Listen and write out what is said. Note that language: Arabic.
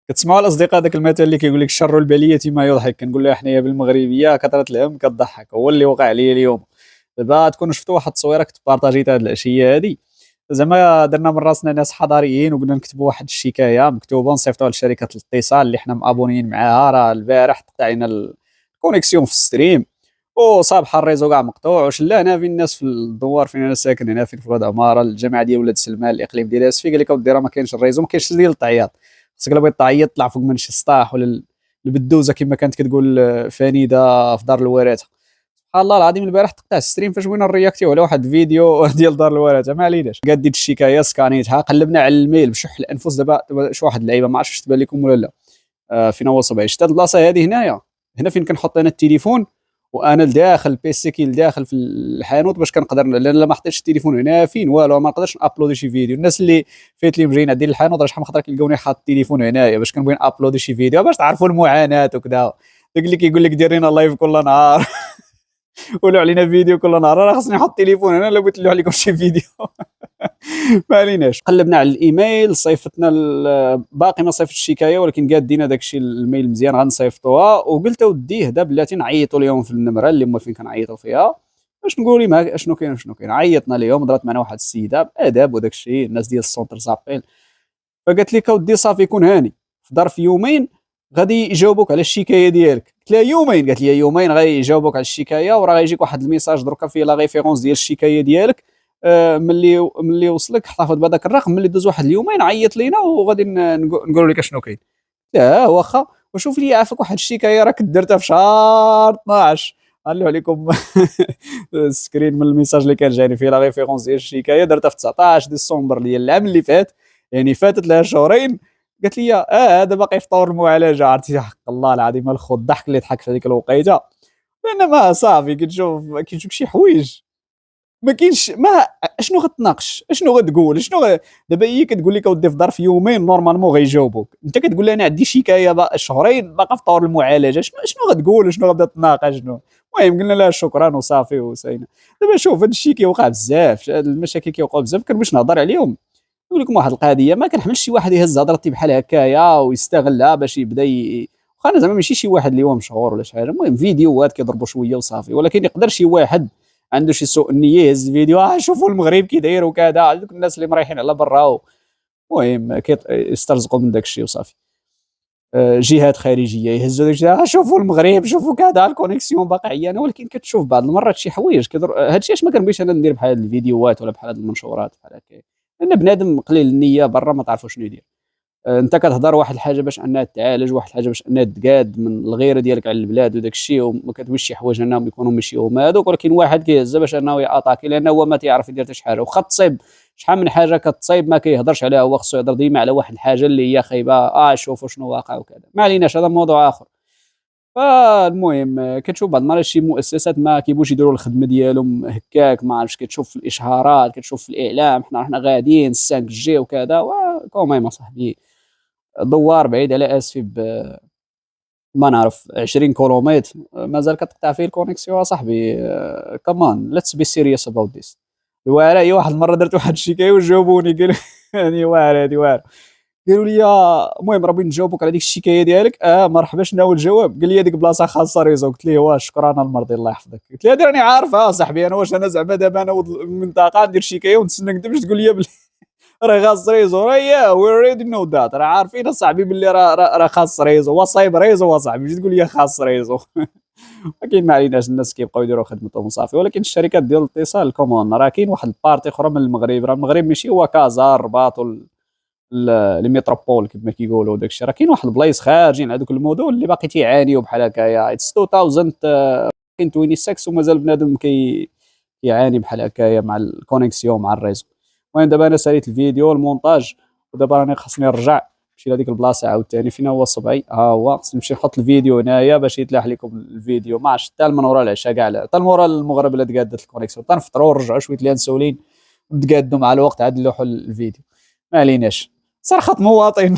كتسمعوا الاصدقاء داك المثل اللي كيقول لك الشر البليه ما يضحك، كنقول له حنايا بالمغربيه كثره الهم كتضحك، هو اللي وقع لي اليوم. دابا تكونوا شفتوا واحد التصويره كنت بارطاجيتها هاد العشيه هادي، زعما درنا من راسنا ناس حضاريين وقلنا نكتبوا واحد الشكايه مكتوبه ونصيفطوها لشركه الاتصال اللي حنا مابونيين معاها، راه البارح تقطع علينا الكونيكسيون في الستريم وصابحه الريزو كاع مقطوع، وشلا هنا فين الناس في الدوار فين انا ساكن هنا فين في واد عماره الجامعه ديال ولاد سلمان الاقليم ديال اسفي، قال لك اودي راه ما كاينش الريزو ما كاينش ديال التعياط، خصك الا بغيت تعيط طلع فوق من شي سطاح ولا البدوزه كما كانت كتقول فنيده في دار الورثه. سبحان الله العظيم البارح تقطع الستريم فاش بغينا نرياكتيو على واحد الفيديو ديال دار الورثه ما عليناش، قاديت الشكايه سكانيتها قلبنا على الميل بشح الانفس. دابا شي واحد اللعيبه ما عرفتش واش تبان لكم ولا لا. فين هو صبعي شتا هاد البلاصه هذه هنايا، هنا فين كنحط انا التليفون وانا لداخل البيسي كي لداخل في الحانوت باش كنقدر، لان ما حطيتش التليفون هنا فين والو ما نقدرش نابلودي شي فيديو. الناس اللي فايت لي مجيين عندي الحانوت راه شحال من خطره كيلقاوني حاط التليفون هنايا باش كنبغي نابلودي شي فيديو باش تعرفوا المعاناه وكذا. داك اللي كيقول لك دير لنا لايف كل نهار ولو علينا فيديو كل نهار، راه خصني نحط التليفون هنا لو بغيت نلوح عليكم شي فيديو. ما عليناش قلبنا على الايميل صيفطنا باقي ما صيفطش الشكايه ولكن قادينا داكشي الميل مزيان غنصيفطوها، وقلت اودي هدا بلاتي نعيطوا لهم في النمره اللي هما فين كنعيطوا فيها باش نقول لهم شنو كاين شنو كاين. عيطنا لهم هضرات معنا واحد السيده باداب وداكشي الناس ديال السونتر زابيل، فقالت لي اودي صافي كون هاني في ظرف يومين غادي يجاوبوك على الشكايه ديالك. قلت لها يومين؟ قالت لي يومين غيجاوبوك على الشكايه وراه غيجيك واحد الميساج دركا فيه لا ريفيرونس ديال الشكايه ديالك. ملي وصلك احتفظ بهذاك الرقم، ملي دوز واحد اليومين عيط لينا وغادي نقولوا لك شنو كاين. لا واخا وشوف لي عافاك واحد الشكايه راك درتها في شهر 12 قال له عليكم السكرين من الميساج اللي كان جاني فيه لا ريفيرونس ديال الشكايه درتها في 19 ديسمبر ديال العام اللي فات، يعني فاتت لها شهرين. قالت لي هذا باقي في طور المعالجه. عرفتي حق الله العظيم الخو الضحك اللي ضحك في هذيك الوقيته، لان ما صافي كتشوف شي حوايج ما كاينش ما اشنو غتناقش اشنو غتقول دابا هي كتقول لك اودي في ظرف يومين نورمالمون غيجاوبوك، انت كتقول لي انا عندي شكايه شهرين باقا في طور المعالجه، شنو غتقول شنو غتبدا تناقش شنو. المهم قلنا لها شكرا وصافي وساينا. دابا شوف هذا الشيء كيوقع بزاف، هاد المشاكل كيوقعوا بزاف كنبغيش نهضر عليهم. نقول لكم واحد القضيه ما كنحملش شي واحد يهز هضرتي بحال هكايا ويستغلها باش يبدا واخا انا زعما ماشي شي واحد اللي هو مشهور ولا شي حاجه، المهم فيديوهات كيضربوا شويه وصافي، ولكن يقدر شي واحد عنده شي سوء النيه يهز فيديو شوفوا المغرب كي داير وكذا، هذوك الناس اللي مريحين على برا المهم يسترزقوا من داك الشيء وصافي. جهات خارجيه يهزوا داك الشيء شوفوا المغرب شوفوا كذا الكونيكسيون باقي عيانه، ولكن كتشوف بعض المرات شي حوايج هذا الشيء اش ما كنبغيش انا ندير بحال هاد الفيديوهات ولا بحال هاد المنشورات بحال هكا، لان بنادم قليل النيه برا ما تعرفوا شنو يدير. انت كتهضر واحد الحاجه باش انها تعالج، واحد الحاجه باش انها تقاد من الغيره ديالك على البلاد وداك الشيء، وما كتبغيش شي حوايج انهم يكونوا ماشي هما هذوك، ولكن واحد كيهزها باش انه ياتاكي لانه هو ما تيعرف يدير حتى شي حاجه. واخا تصيب شحال من حاجه كتصيب ما كيهضرش عليها، هو خصو يهضر ديما على واحد الحاجه اللي هي خايبه شوفوا شنو واقع وكذا. ما عليناش هذا موضوع اخر. فالمهم كتشوف بعض المرات شي مؤسسات ما كيبغوش يديروا الخدمه ديالهم هكاك، ما عرفتش كتشوف في الاشهارات كتشوف في الاعلام حنا غاديين 5 جي وكذا، وكوميم اصاحبي دوار بعيد على اسفي ما نعرف 20 كيلومتر مازال كتقطع فيه الكونيكسيون صاحبي. كمان ليتس بي سيريوس اباوت ذيس. واعره هي واحد المره درت واحد الشكايه وجاوبوني قالوا يعني واعره هذه واعره، قالوا لي المهم راه بغيت نجاوبك على ديك الشكايه ديالك مرحبا شنو هو الجواب. قال لي هذيك بلاصه خاصه ريزو. قلت ليه شكرا المرضي الله يحفظك. قلت لي هذه راني عارفها صاحبي انا واش انا زعما دابا انا المنطقه ندير شكايه ونتسنى انت باش تقول لي بلي راه خاص ريزو. راه وي اوريدي نو ذات راه عارفين اصاحبي باللي راه خاص ريزو وصايب ريزو اصاحبي ماشي تقول لي خاص ريزو. اكيد ما عليناش الناس كيبقاو يديروا خدمتهم صافي، ولكن الشركات ديال الاتصال كومون راه كاين واحد البارتي اخرى من المغرب، راه المغرب ماشي هو كازا الرباط لي ميتروبول كما كيقولوا داكشي، راه كاين واحد البلايص خارجين هذوك المدن اللي باقي تيعانيوا بحال هكايا. اتس 2026 ومازال بنادم كيعاني بحال هكايا مع الكونيكسيون مع الريزو. المهم دابا انا ساليت الفيديو المونتاج ودابا راني خاصني نرجع نمشي لهذيك البلاصه عاوتاني فين هو صبعي هو خصني نمشي نحط الفيديو هنايا باش يتلاح لكم الفيديو. ما عرفتش حتى من ورا العشاء كاع حتى من ورا المغرب اللي تقادت الكونيكسيون تنفطروا ونرجعوا شويه ليا نسولين نتقادوا مع الوقت عاد نلوحوا الفيديو. ما عليناش صرخة مواطن.